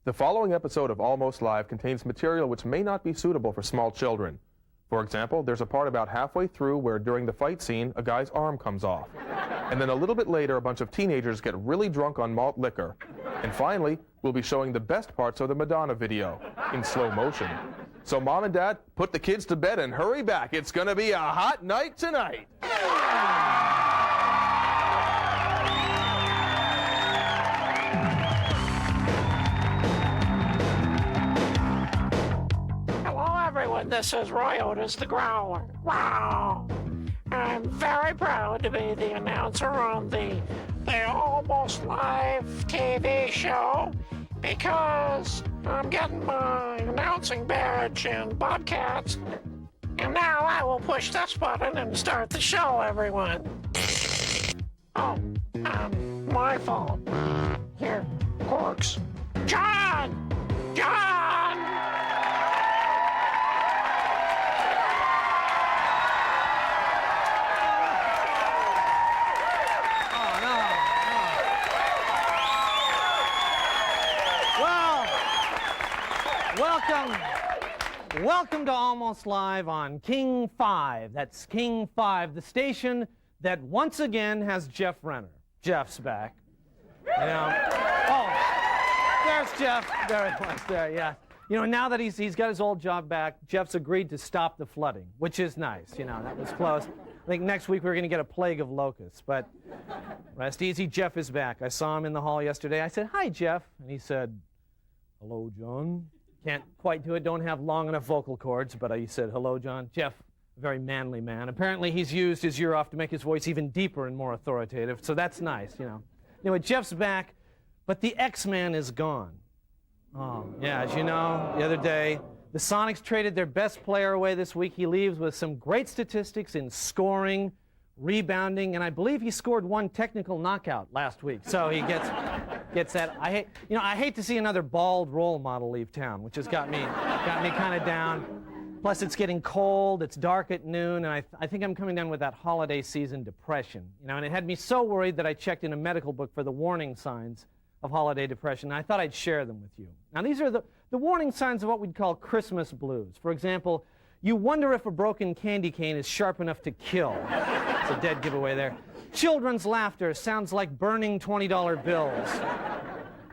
The following episode of Almost Live contains material which may not be suitable for small children. For example, there's a part about halfway through where during the fight scene, a guy's arm comes off. And then a little bit later, a bunch of teenagers get really drunk on malt liquor. And finally, we'll be showing the best parts of the Madonna video in slow motion. So Mom and Dad, put the kids to bed and hurry back. It's gonna be a hot night tonight. This is Roy Otis the Growler. Wow! I'm very proud to be the announcer on the Almost Live TV show because I'm getting my announcing badge in Bobcats. And now I will push this button and start the show, everyone. Oh, my fault. Here, corks. John! John! Welcome to Almost Live on King 5. That's King 5, the station that once again has Jeff Renner. Jeff's back. You know, oh, there's Jeff. There he was there, yeah. You know, now that he's got his old job back, Jeff's agreed to stop the flooding, which is nice. You know, that was close. I think next week we're going to get a plague of locusts, but rest easy, Jeff is back. I saw him in the hall yesterday. I said, "Hi, Jeff," and he said, "Hello, John." Can't quite do it, don't have long enough vocal cords, but I said, "Hello, John." Jeff, a very manly man. Apparently he's used his year off to make his voice even deeper and more authoritative, so that's nice, you know. Anyway, Jeff's back, but the X-Man is gone. Oh, yeah, as you know, the other day, the Sonics traded their best player away this week. He leaves with some great statistics in scoring, rebounding, and I believe he scored one technical knockout last week, so he gets that. I hate to see another bald role model leave town, which has got me kind of down. Plus, it's getting cold. It's dark at noon, and I think I'm coming down with that holiday season depression. You know, and it had me so worried that I checked in a medical book for the warning signs of holiday depression. And I thought I'd share them with you. Now, these are the warning signs of what we'd call Christmas blues. For example, you wonder if a broken candy cane is sharp enough to kill. It's a dead giveaway there. Children's laughter sounds like burning $20 bills.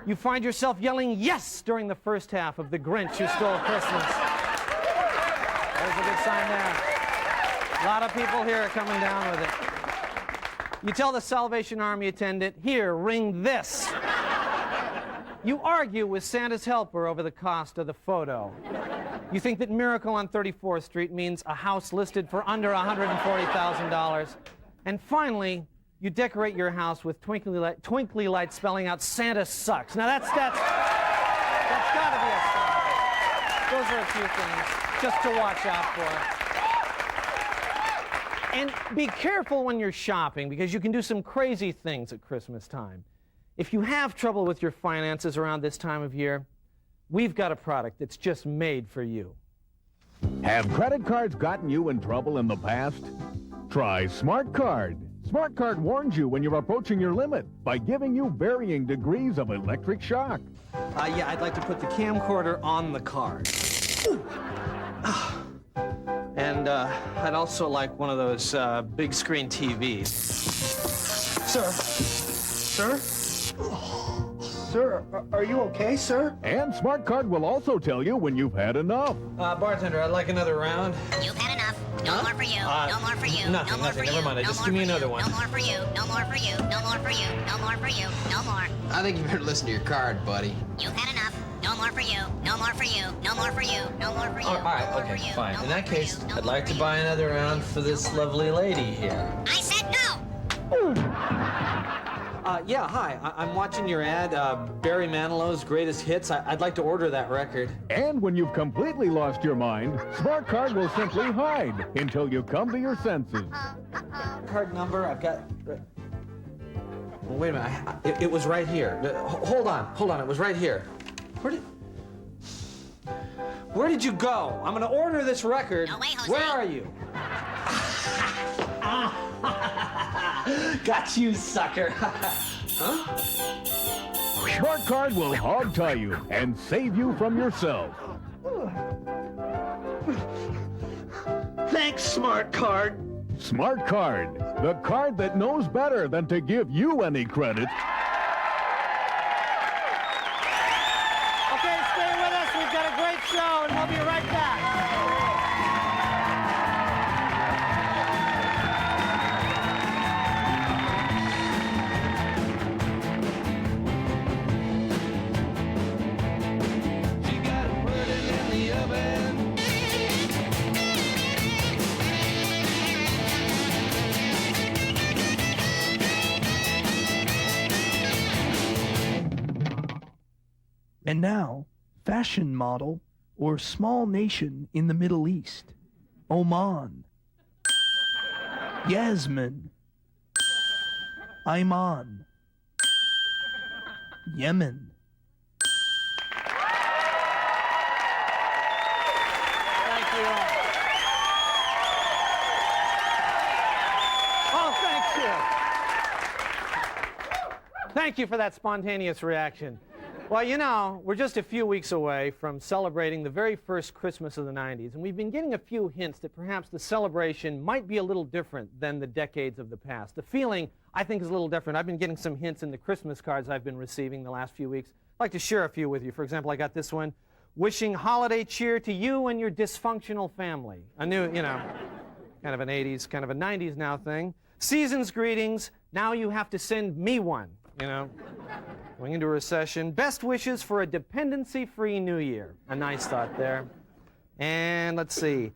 You find yourself yelling yes during the first half of The Grinch Who Stole Christmas. There's a good sign there. A lot of people here are coming down with it. You tell the Salvation Army attendant, "Here, ring this." You argue with Santa's helper over the cost of the photo. You think that Miracle on 34th Street means a house listed for under $140,000. And finally, you decorate your house with twinkly lights spelling out "Santa sucks." Now that's got to be a sign. Those are a few things just to watch out for. And be careful when you're shopping because you can do some crazy things at Christmas time. If you have trouble with your finances around this time of year, we've got a product that's just made for you. Have credit cards gotten you in trouble in the past? Try Smart Card. Smart Card warns you when you're approaching your limit by giving you varying degrees of electric shock. Yeah, I'd like to put the camcorder on the card. And I'd also like one of those big screen TVs. Sir? Sir? Sir, are you okay, sir? And Smart Card will also tell you when you've had enough. Bartender, I'd like another round. You've had enough. No more for you. No more for you. Nothing, no more nothing. for you. Never mind. No Just more give me for another you. one. No more for you. No more for you. No more for you. No more for you. No more. I think you better listen to your card, buddy. You've had enough. No more for you. No more for you. No more for you. No more for you. All right, no more okay, for you. fine. No In more that for case, you. No I'd more like for to you. buy another round for this lovely lady here. I said no. Yeah, hi. I'm watching your ad, Barry Manilow's Greatest Hits. I'd like to order that record. And when you've completely lost your mind, Smart Card will simply hide until you come to your senses. Card number, I've got... Well, wait a minute. It was right here. Hold on. It was right here. Where did you go? I'm going to order this record. No way, Jose. Where are you? Got you, sucker. Huh? Whew. Smart Card will hog tie you and save you from yourself. Thanks, Smart Card. Smart Card, the card that knows better than to give you any credit. Okay, stay with us. We've got a great show, and we'll be right back. And now, fashion model or small nation in the Middle East. Oman. Yasmin. Ayman. Yemen. Thank you. Oh, thank you. Thank you for that spontaneous reaction. Well, you know, we're just a few weeks away from celebrating the very first Christmas of the 90s, and we've been getting a few hints that perhaps the celebration might be a little different than the decades of the past. The feeling, I think, is a little different. I've been getting some hints in the Christmas cards I've been receiving the last few weeks. I'd like to share a few with you. For example, I got this one, wishing holiday cheer to you and your dysfunctional family. A new, you know, kind of an 80s, kind of a 90s now thing. Season's greetings, now you have to send me one, you know. Going into a recession. Best wishes for a dependency-free New Year. A nice thought there. And let's see.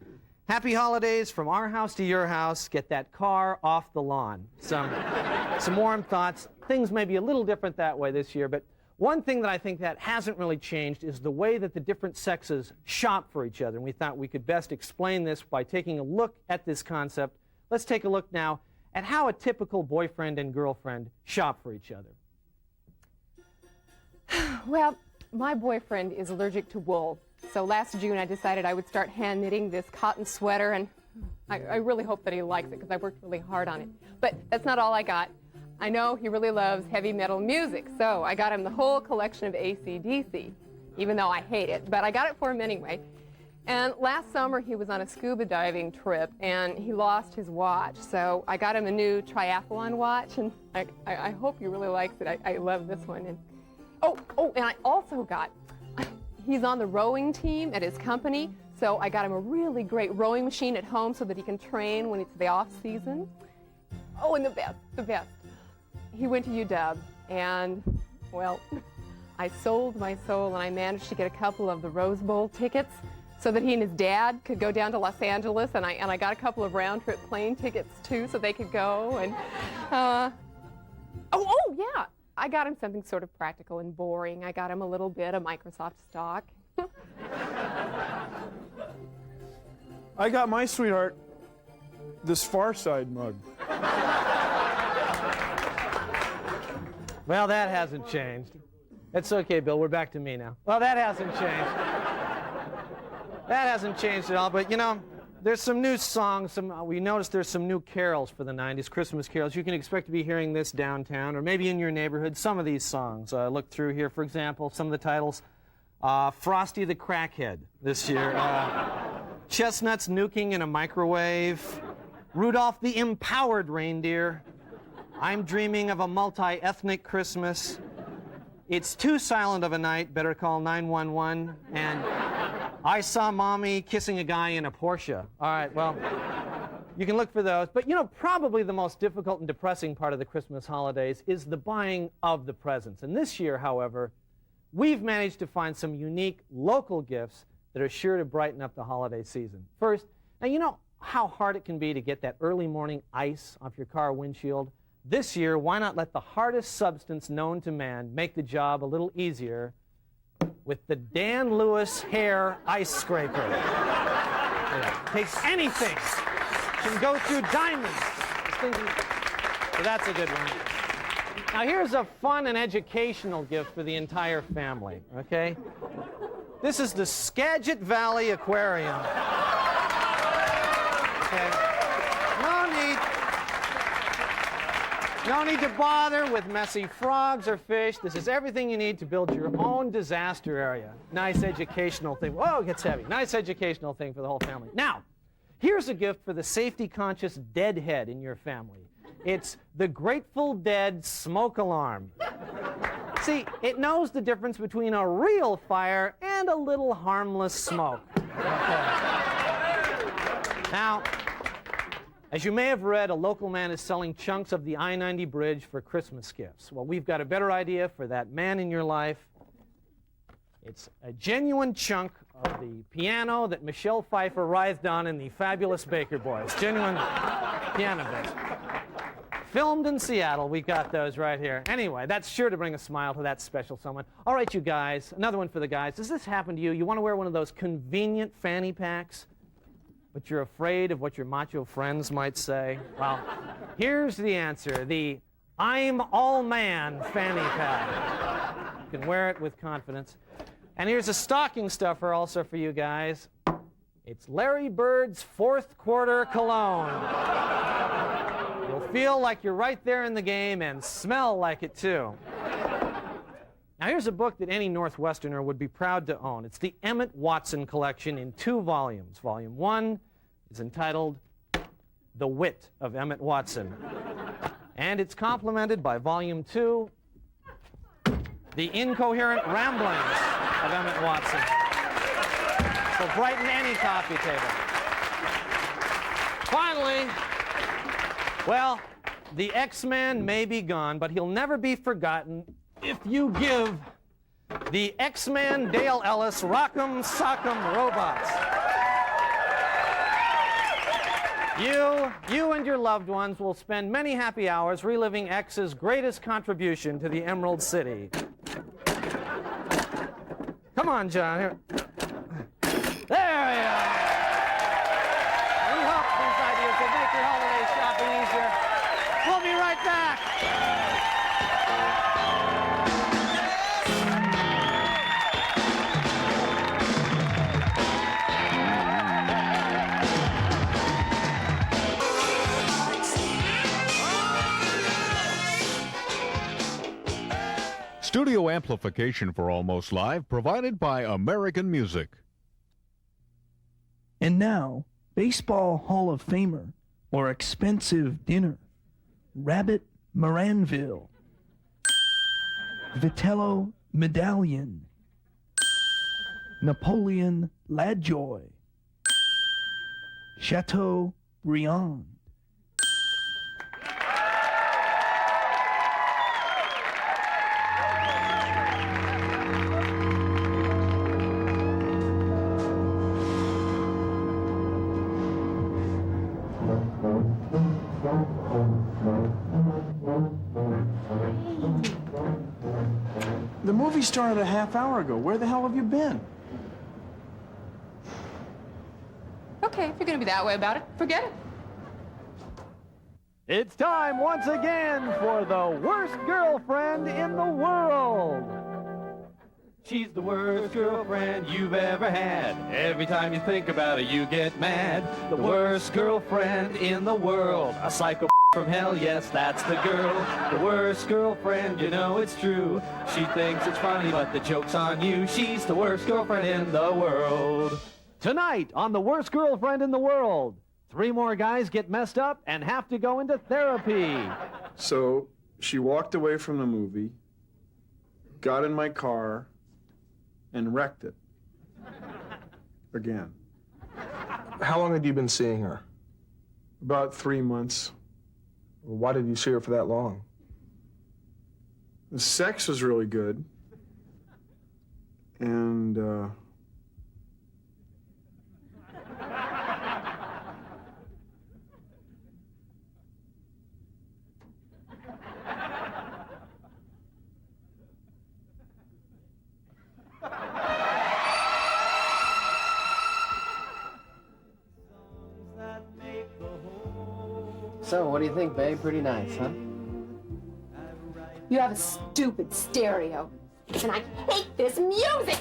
Happy holidays from our house to your house. Get that car off the lawn. Some warm thoughts. Things may be a little different that way this year, but one thing that I think that hasn't really changed is the way that the different sexes shop for each other. And we thought we could best explain this by taking a look at this concept. Let's take a look now at how a typical boyfriend and girlfriend shop for each other. Well, my boyfriend is allergic to wool, so last June I decided I would start hand knitting this cotton sweater, and I really hope that he likes it because I worked really hard on it. But that's not all I got. I know he really loves heavy metal music, so I got him the whole collection of AC/DC, even though I hate it, but I got it for him anyway. And last summer he was on a scuba diving trip and he lost his watch, so I got him a new triathlon watch, and I hope he really likes it. I love this one. And and I also got, he's on the rowing team at his company, so I got him a really great rowing machine at home so that he can train when it's the off season. Oh, and the best. He went to UW, and, well, I sold my soul, and I managed to get a couple of the Rose Bowl tickets so that he and his dad could go down to Los Angeles, and I got a couple of round-trip plane tickets, too, so they could go, and, yeah. I got him something sort of practical and boring. I got him a little bit of Microsoft stock. I got my sweetheart this Far Side mug. Well, that hasn't changed. It's okay, Bill. We're back to me now. Well, that hasn't changed. That hasn't changed at all, but, you know, there's some new songs. We noticed there's some new carols for the 90s, Christmas carols. You can expect to be hearing this downtown or maybe in your neighborhood, some of these songs. Look through here, for example, some of the titles. Frosty the Crackhead this year. Chestnuts Nuking in a Microwave. Rudolph the Empowered Reindeer. I'm Dreaming of a Multi-Ethnic Christmas. It's Too Silent of a Night, Better Call 911. And I Saw Mommy Kissing a Guy in a Porsche. All right, well, you can look for those. But, you know, probably the most difficult and depressing part of the Christmas holidays is the buying of the presents. And this year, however, we've managed to find some unique local gifts that are sure to brighten up the holiday season. First, now you know how hard it can be to get that early morning ice off your car windshield? This year, why not let the hardest substance known to man make the job a little easier with the Dan Lewis Hair Ice Scraper. Yeah. Takes anything. Can go through diamonds. So that's a good one. Now here's a fun and educational gift for the entire family, okay? This is the Skagit Valley Aquarium. Okay. No need. No need to bother with messy frogs or fish. This is everything you need to build your own disaster area. Nice educational thing. Whoa, it gets heavy. Nice educational thing for the whole family. Now, here's a gift for the safety-conscious deadhead in your family. It's the Grateful Dead smoke alarm. See, it knows the difference between a real fire and a little harmless smoke. Okay. Now, as you may have read, a local man is selling chunks of the I-90 bridge for Christmas gifts. Well, we've got a better idea for that man in your life. It's a genuine chunk of the piano that Michelle Pfeiffer writhed on in the Fabulous Baker Boys. Genuine piano bits. Filmed in Seattle. We got those right here. Anyway, that's sure to bring a smile to that special someone. All right, you guys, another one for the guys. Does this happen to you? You want to wear one of those convenient fanny packs, but you're afraid of what your macho friends might say? Well, here's the answer. The I'm all man fanny pack. You can wear it with confidence. And here's a stocking stuffer also for you guys. It's Larry Bird's fourth quarter cologne. You'll feel like you're right there in the game and smell like it too. Now here's a book that any Northwesterner would be proud to own. It's the Emmett Watson collection in 2 volumes. Volume 1 is entitled The Wit of Emmett Watson. And it's complemented by Volume 2, The Incoherent Ramblings of Emmett Watson. So brighten any coffee table. Finally, well, the X-Man may be gone, but he'll never be forgotten if you give the X-Man Dale Ellis Rock'em Sock'em robots. You and your loved ones will spend many happy hours reliving X's greatest contribution to the Emerald City. Come on, John. Here. There we go. We hope these ideas will make your holiday shopping easier. We'll be right back. Studio amplification for Almost Live provided by American Music. And now, Baseball Hall of Famer or expensive dinner. Rabbit Moranville. Vitello Medallion. Napoleon Ladjoy. Chateau Briand. The movie started a half hour ago. Where the hell have you been? Okay, if you're going to be that way about it, forget it. It's time once again for the worst girlfriend in the world. She's the worst girlfriend you've ever had. Every time you think about it, you get mad. The worst girlfriend in the world. A psycho from hell, yes, that's the girl. The worst girlfriend, you know it's true. She thinks it's funny, but the joke's on you. She's the worst girlfriend in the world. Tonight on The Worst Girlfriend in the World, 3 more guys get messed up and have to go into therapy. So she walked away from the movie, got in my car, and wrecked it. Again. How long had you been seeing her? About 3 months. Why did you see her for that long? The sex was really good. And, So, what do you think, babe? Pretty nice, huh? You have a stupid stereo, and I hate this music.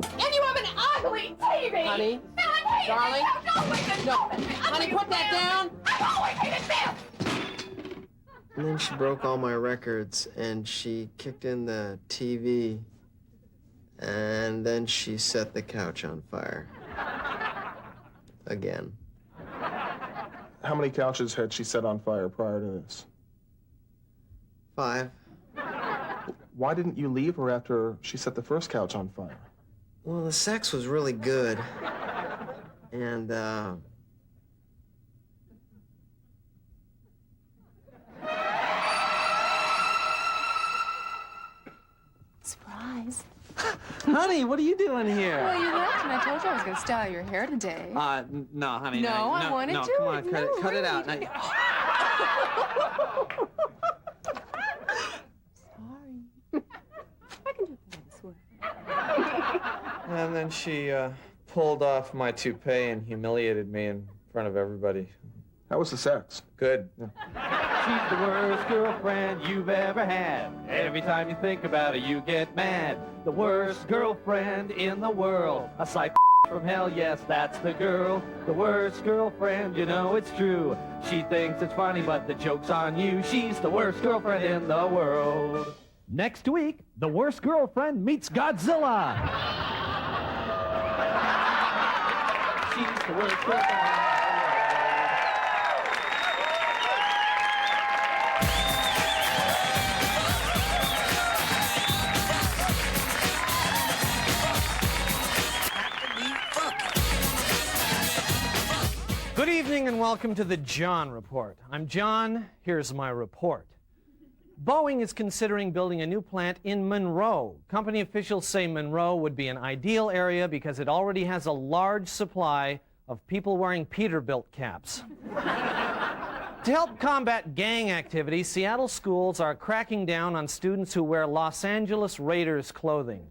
And you have an ugly TV. Honey? And I hate Darling? it. I've always been No. so Honey, put that down. I've always hated this. And then she broke all my records, and she kicked in the TV, and then she set the couch on fire. Again. How many couches had she set on fire prior to this? 5. Why didn't you leave her after she set the first couch on fire? Well, the sex was really good. And, Surprise. Honey, what are you doing here? Well, you left and I told you I was going to style your hair today. No, honey. No, I wanted no, to. Come on, No, cut it really. out. Sorry. I can do it this way. and then she, pulled off my toupee and humiliated me in front of everybody. How was the sex? Good. She's the worst girlfriend you've ever had. Every time you think about it, you get mad. The worst girlfriend in the world. A sight from hell, yes, that's the girl. The worst girlfriend, you know it's true. She thinks it's funny, but the joke's on you. She's the worst girlfriend in the world. Next week, the worst girlfriend meets Godzilla. She's the worst girlfriend. Good evening and welcome to the John Report. I'm John. Here's my report. Boeing is considering building a new plant in Monroe. Company officials say Monroe would be an ideal area because it already has a large supply of people wearing Peterbilt caps. To help combat gang activity, Seattle schools are cracking down on students who wear Los Angeles Raiders clothing.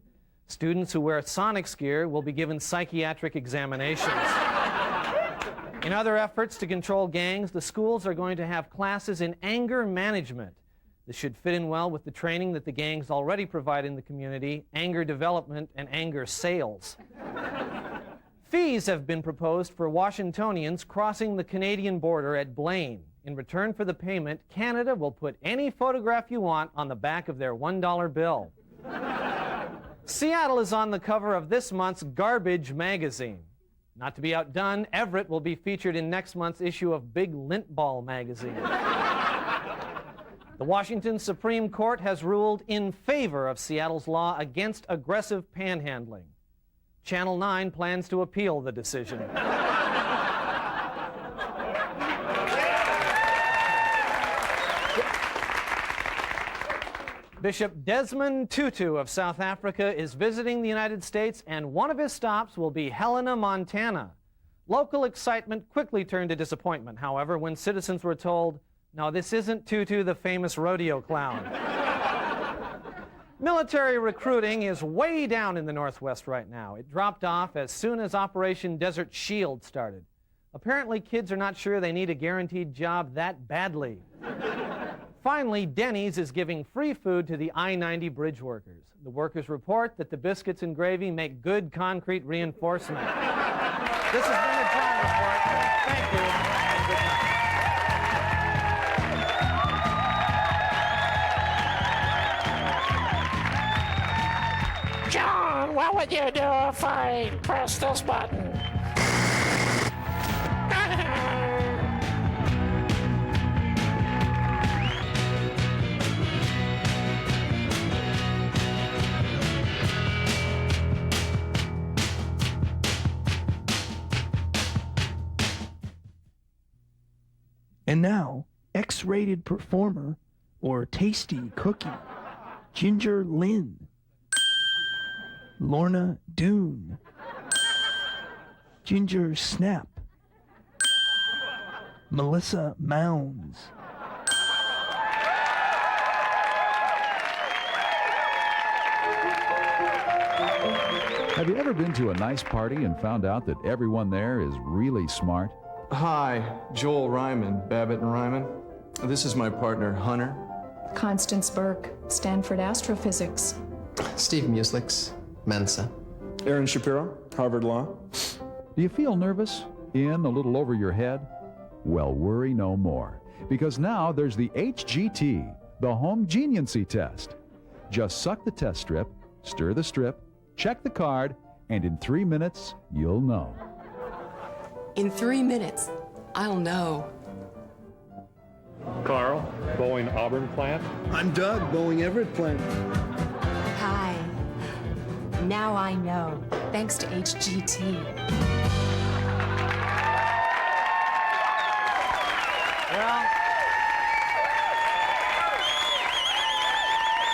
Students who wear Sonics gear will be given psychiatric examinations. In other efforts to control gangs, the schools are going to have classes in anger management. This should fit in well with the training that the gangs already provide in the community, anger development and anger sales. Fees have been proposed for Washingtonians crossing the Canadian border at Blaine. In return for the payment, Canada will put any photograph you want on the back of their $1 bill. Seattle is on the cover of this month's Garbage magazine. Not to be outdone, Everett will be featured in next month's issue of Big Lint Ball magazine. The Washington Supreme Court has ruled in favor of Seattle's law against aggressive panhandling. Channel 9 plans to appeal the decision. Bishop Desmond Tutu of South Africa is visiting the United States, and one of his stops will be Helena, Montana. Local excitement quickly turned to disappointment, however, when citizens were told, no, this isn't Tutu, the famous rodeo clown. Military recruiting is way down in the Northwest right now. It dropped off as soon as Operation Desert Shield started. Apparently, kids are not sure they need a guaranteed job that badly. Finally, Denny's is giving free food to the I-90 bridge workers. The workers report that the biscuits and gravy make good concrete reinforcement. This has been the John Report. Thank you, and good night. John, what would you do if I pressed this button? And now, X-rated performer, or tasty cookie, Ginger Lynn, Lorna Doone, Ginger Snap, Melissa Mounds. Have you ever been to a nice party and found out that everyone there is really smart? Hi, Joel Ryman, Babbitt and Ryman. This is my partner, Hunter. Constance Burke, Stanford Astrophysics. Steve Muslix, Mensa. Aaron Shapiro, Harvard Law. Do you feel nervous? In a little over your head? Well, worry no more. Because now there's the HGT, the home geniency test. Just suck the test strip, stir the strip, check the card, and in 3 minutes, you'll know. In 3 minutes, I'll know. Carl, Boeing Auburn plant. I'm Doug, Boeing Everett plant. Hi. Now I know, thanks to HGT.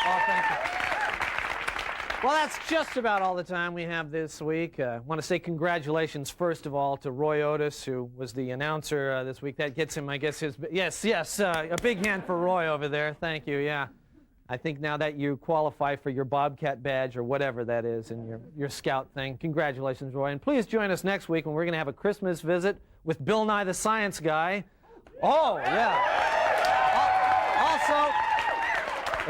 Well, thank you. Well, that's just about all the time we have this week. I want to say congratulations, first of all, to Roy Otis, who was the announcer this week. That gets him, I guess, his... Yes, a big hand for Roy over there. Thank you, yeah. I think now that you qualify for your Bobcat badge or whatever that is and your scout thing, congratulations, Roy. And please join us next week when we're going to have a Christmas visit with Bill Nye the Science Guy. Oh, yeah. Also,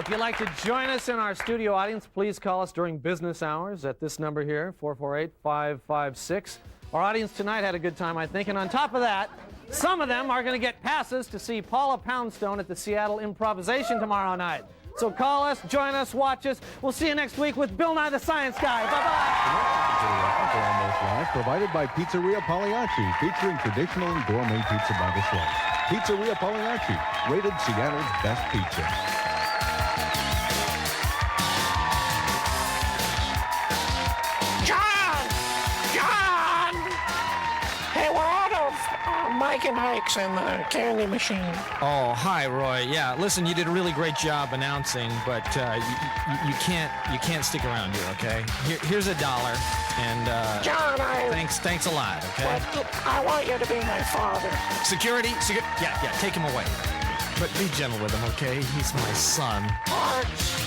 if you'd like to join us in our studio audience, please call us during business hours at this number here, 448-556. Our audience tonight had a good time, I think, and on top of that, some of them are going to get passes to see Paula Poundstone at the Seattle Improvisation tomorrow night. So call us, join us, watch us. We'll see you next week with Bill Nye the Science Guy. Bye-bye. Almost Live, provided by Pizzeria Pagliacci, featuring traditional and gourmet pizza by the slice. Pizzeria Pagliacci, rated Seattle's best pizza. John! Hey, we're out of Mike and Ike's and the candy machine. Oh, hi, Roy. Yeah, listen, you did a really great job announcing, but you can't stick around here, okay? Here's $1, and John, thanks a lot, okay? But I want you to be my father. Security, yeah, take him away. But be gentle with him, okay? He's my son. Arts.